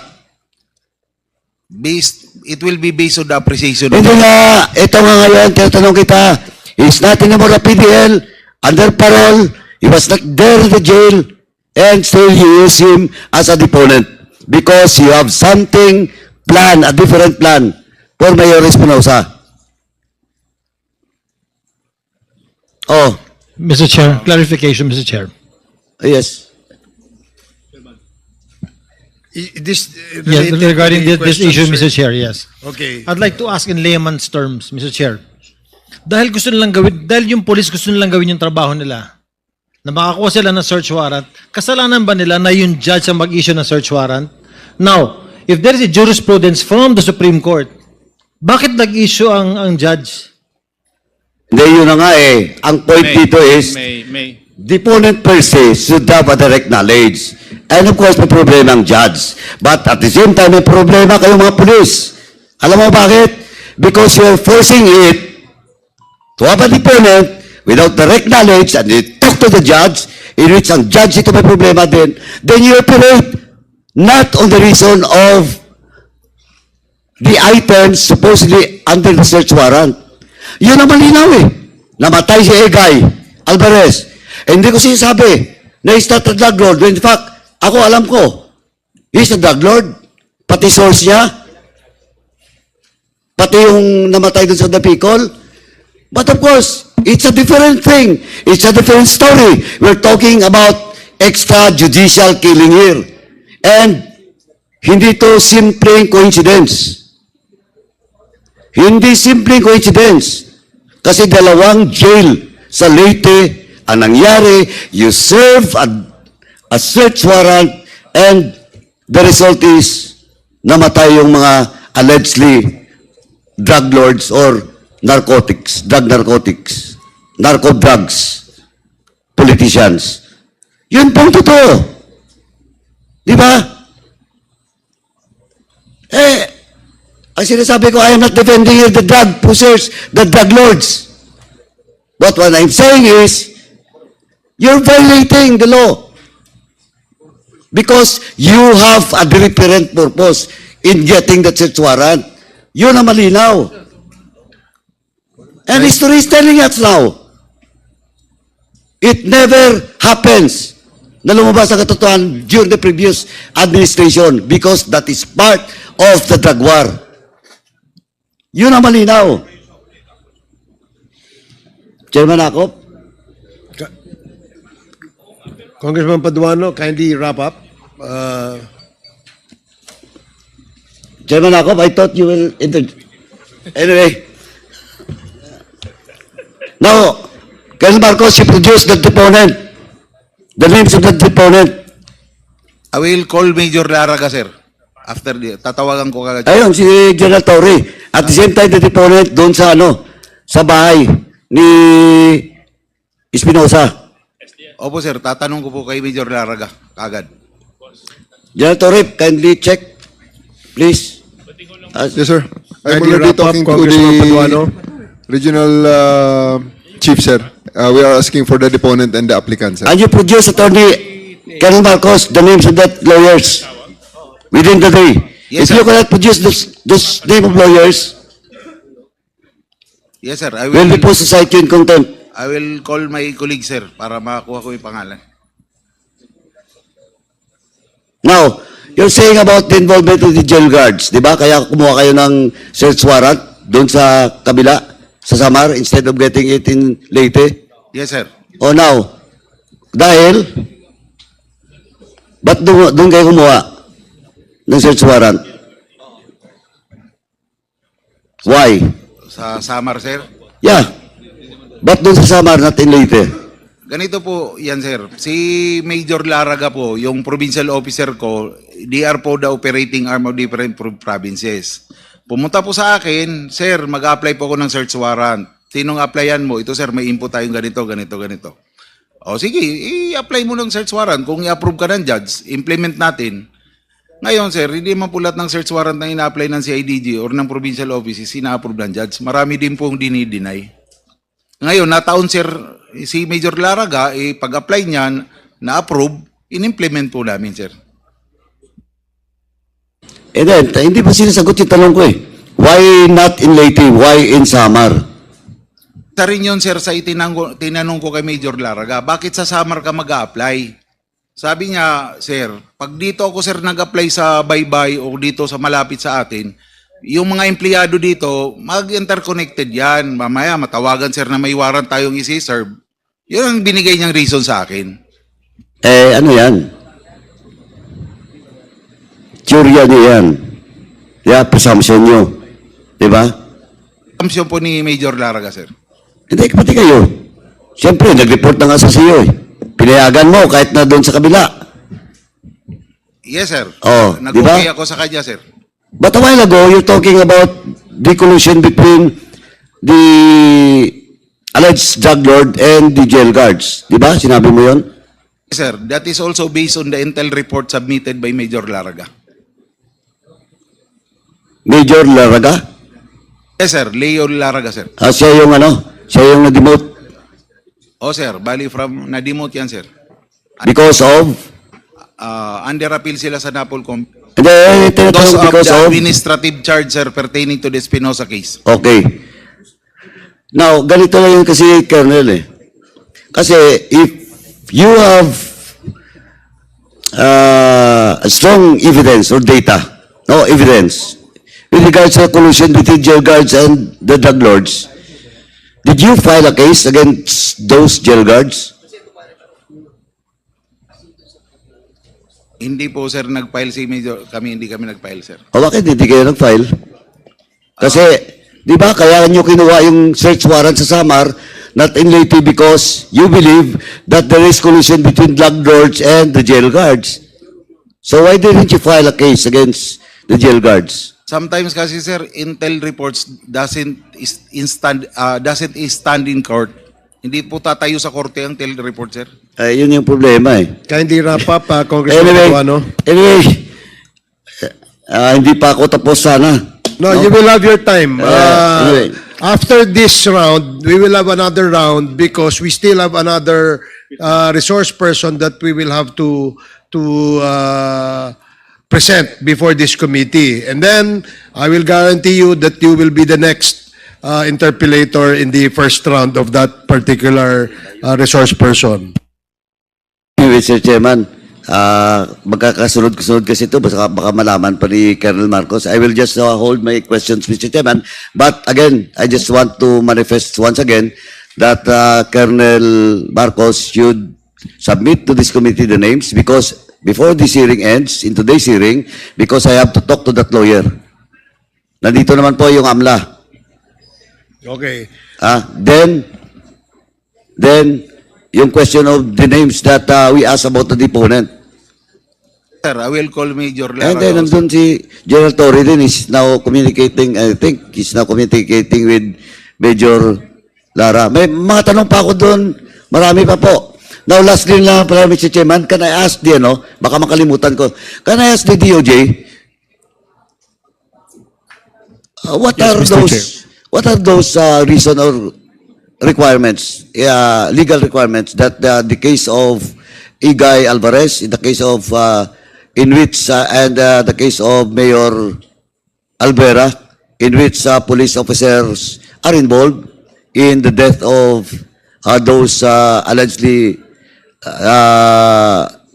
It will be based on the appreciation. Hindi nga, ito nga ngayon, tinatanong kita, he's not anymore a PDL, under parole, he was not there in the jail, and still you use him as a deponent because you have something plan, a different plan for Mayor Espinosa. Oh, Mr. Chair, clarification, Mr. Chair. yes. This Yes, related to regarding the this question, issue, sir. Mr. Chair, yes. Okay. I'd like to ask in layman's terms, Mr. Chair. Dahil gusto nilang gawin, dahil yung police gusto nilang gawin yung trabaho nila, na makakuha sila ng search warrant, kasalanan ba nila na yung judge ang mag-issue ng search warrant? Now, if there is a jurisprudence from the Supreme Court, bakit nag-issue ang judge? Hindi, yun na nga eh. Ang point dito is, May. deponent per se should have a direct knowledge. And of course, may problema ang judge. But at the same time, may problema kayong mga police. Alam mo bakit? Because you're forcing it to have a deponent without direct knowledge and you talk to the judge, in which ang judge ito may problema din, then you operate not on the reason of the items supposedly under the search warrant. Yun ang malinaw eh. Namatay si Egay Alvarez. Eh, hindi ko sinasabi na he's not a drug lord. In fact, ako alam ko, he's a drug lord. Pati source niya. Pati yung namatay dun sa Dapicol. But of course, it's a different thing. It's a different story. We're talking about extrajudicial killing here. And hindi to simpleng coincidence. Hindi simpleng coincidence. Kasi dalawang jail sa Leyte ang nangyari, you serve a search warrant and the result is namatay yung mga allegedly drug lords or narco drugs, politicians. Yun pong totoo. Di ba? Ang sinasabi ko, I am not defending here the drug pushers, the drug lords. But what I'm saying is, you're violating the law. Because you have a different purpose in getting the search warrant. Yun ang malinaw. And history is telling us now, it never happens na lumabas ang katotohanan during the previous administration because that is part of the drug war. Yun ang malinaw. Chairman Akop? Congressman Paduano, kindly wrap up. Chairman Akop, I thought you will Anyway. Now, Colonel Marcos, you produced the deponent. The names of the deponent. I will call Major Laraga, sir. After the, tatawagan ko kagad. Ayun, si General Torre. At the same time, the deponent doon sa sa bahay ni Espinosa. Opo, sir. Tatanong ko po kay Major Laraga kagad. General Torre, kindly check, please. Yes, sir. I'm Kindly already wrap up, talking to Congressman Paduano. the regional chief, sir. We are asking for the deponent and the applicant, sir. And you produce, Attorney Colonel Marcos, the names of that lawyers within the day. Yes, If you sir. cannot produce those name of lawyers, Yes, sir. I we'll will, be posed to cite you in contempt. I will call my colleague, sir, para makakuha ko yung pangalan. Now, you're saying about the involvement of the jail guards, di ba? Kaya kumuha kayo ng search warrant doon sa kabila, sa Samar, instead of getting it in Leyte? Yes, sir. O now, dahil, ba't doon kayo kumuha ng search warrant? Why? Sa Samar, sir. Yeah. Ba't doon sa Samar, not in Leyte? Ganito po yan, sir. Si Major Laraga po, yung provincial officer ko, they are po the operating arm of different provinces. Pumunta po sa akin, sir, mag-apply po ako ng search warrant. Sinong applyan mo? Ito, sir, may input tayong ganito, ganito, ganito. O sige, i-apply mo ng search warrant. Kung i-approve ka ng judge, implement natin. Ngayon, sir, hindi man po lahat ng search warrant na ina-apply ng CIDG or ng provincial offices, ina-approve ng judge. Marami din pong dinideny. Ngayon, nataon, sir, si Major Laraga, pag-apply niyan, na-approve, in-implement po namin, sir. And then, hindi pa sinasagot yung tanong ko eh. Why not in Leyte? Why in Samar? Isa rin yun, sir, sa tinanong ko kay Major Laraga, bakit sa Samar ka mag-a-apply? Sabi niya, sir, pag dito ako sir nag-apply sa baybay o dito sa malapit sa atin, yung mga empleyado dito, mag-interconnected yan. Mamaya matawagan sir na may warrant tayong isi-serve. Yun ang binigay niyang reason sa akin. Eh, ano yan? Teorya niyo yan. Yeah, presumption nyo. Diba? Assumption po ni Major Laraga, sir. Hindi, pati kayo. Siyempre, nag-report na nga sa CEO eh. Pinayagan mo kahit na doon sa kabila. Yes, sir. Oh, Nag-okay diba? ako sa kanya, sir. But a while ago, you're talking about the collusion between the alleged drug lord and the jail guards. Di ba? Sinabi mo yon? Yes, sir. That is also based on the intel report submitted by Major Laraga. Major Laraga? Yes, sir. Leo Laraga, sir. Siya yung ano? Siya yung na-demote Oh, sir. Bali from na-demote yan, sir. because of? Under appeal sila sa NAPOLCOM. Hindi, Those tinatanong of because the of? administrative charge, sir, pertaining to the Espinosa case. Okay. Now, ganito lang yun kasi, Colonel eh. Kasi if you have strong evidence or data, no evidence, with regards to collusion between jail guards and the drug lords, did you file a case against those jail guards? Hindi po, sir, nag-file si Major. Hindi kami nag-file, sir. O bakit hindi kayo nag-file? Kasi, di ba, kaya nyo kinuha yung search warrant sa Samar, not in Leyte because you believe that there is collusion between drug lords and the jail guards. So why didn't you file a case against the jail guards? Sometimes kasi, sir, intel reports doesn't stand in court. Hindi po tatayo sa korte ang intel report, sir. Yun yung problema eh. Kindly wrap up, Congressman Paduano. Anyway, hindi pa ako tapos sana. No, you will have your time. Anyway. After this round, we will have another round because we still have another resource person that we will have to present before this committee. And then, I will guarantee you that you will be the next interpellator in the first round of that particular resource person. Mr. Chairman, magkakasunod-sunod kasi ito, baka malaman pa ni Colonel Marcos. I will just hold my questions, Mr. Chairman. But again, I just want to manifest once again that Colonel Marcos should submit to this committee the names because before this hearing ends, in today's hearing, because I have to talk to that lawyer. Nandito naman po yung AMLA. Okay. Then, yung question of the names that we asked about the deponent. Sir, I will call Major And Lara. then, nandun si General Torre din is now communicating, I think, he's now communicating with Major Lara. May mga tanong pa ako doon. Marami pa po. Now, lastly lang pala, Mr. Chairman, can I ask the, baka makalimutan ko, can I ask the DOJ, what are those reason or requirements, legal requirements that the case of Igay Alvarez, in the case of in which and the case of Mayor Alvera, in which police officers are involved in the death of those allegedly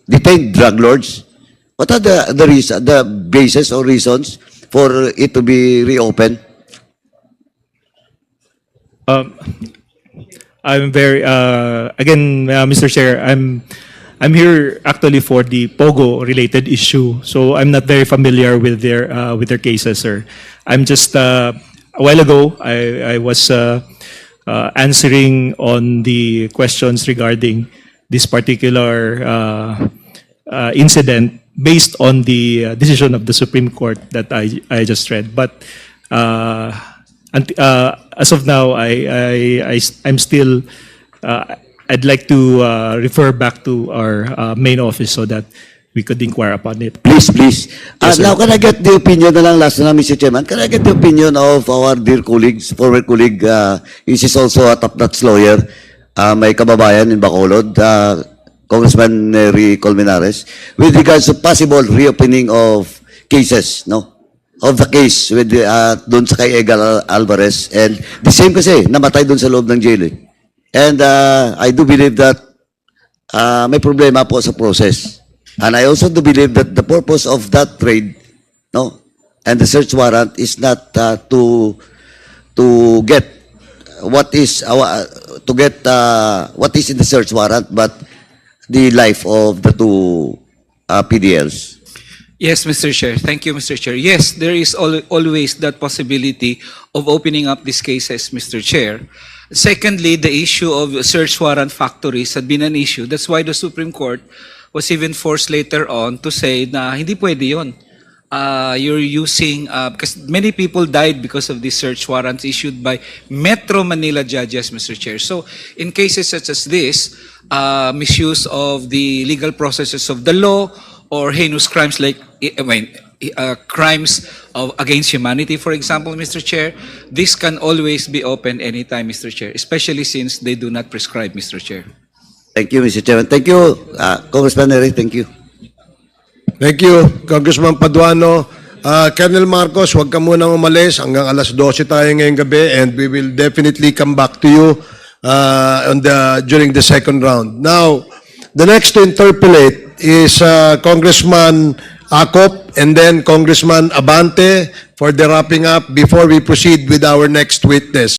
detained drug lords. What are the basis or reasons for it to be reopened? I'm very again, Mr. Chair, I'm here actually for the Pogo related issue, so I'm not very familiar with their cases, sir. I'm just a while ago I was answering on the questions regarding this particular incident based on the decision of the Supreme Court that I just read, but. As of now, I'm still. I'd like to refer back to our main office so that we could inquire upon it. Please. Yes, sir. Now, can I get the opinion na lang last na, Mr. Chairman? Can I get the opinion of our dear colleagues, former colleague, is also a top-notch lawyer, may kababayan in Bacolod, Congressman Nery Colmenares, with regards to possible reopening of cases, no? Of the case with doon sa kay Egal Alvarez, and the same kasi namatay doon sa loob ng jail eh. And I do believe that may problema po sa process. And I also do believe that the purpose of that trade, no, and the search warrant is not to get what is what is in the search warrant, but the life of the two PDLs. Yes, Mr. Chair. Thank you, Mr. Chair. Yes, there is always that possibility of opening up these cases, Mr. Chair. Secondly, the issue of search warrant factories had been an issue. That's why the Supreme Court was even forced later on to say na hindi pwede yun. You're using, because many people died because of these search warrants issued by Metro Manila judges, Mr. Chair. So, in cases such as this, misuse of the legal processes of the law, or heinous crimes like, crimes against humanity, for example, Mr. Chair, this can always be opened anytime, Mr. Chair, especially since they do not prescribe, Mr. Chair. Thank you, Mr. Chairman. Thank you, Congressman Nery. Thank you. Thank you, Congressman Paduano. Colonel Marcos, huwag ka munang umalis. Hanggang alas 12 tayo ngayong gabi, and we will definitely come back to you during the second round. Now, the next to interpolate is Congressman Acop and then Congressman Abante for the wrapping up before we proceed with our next witness.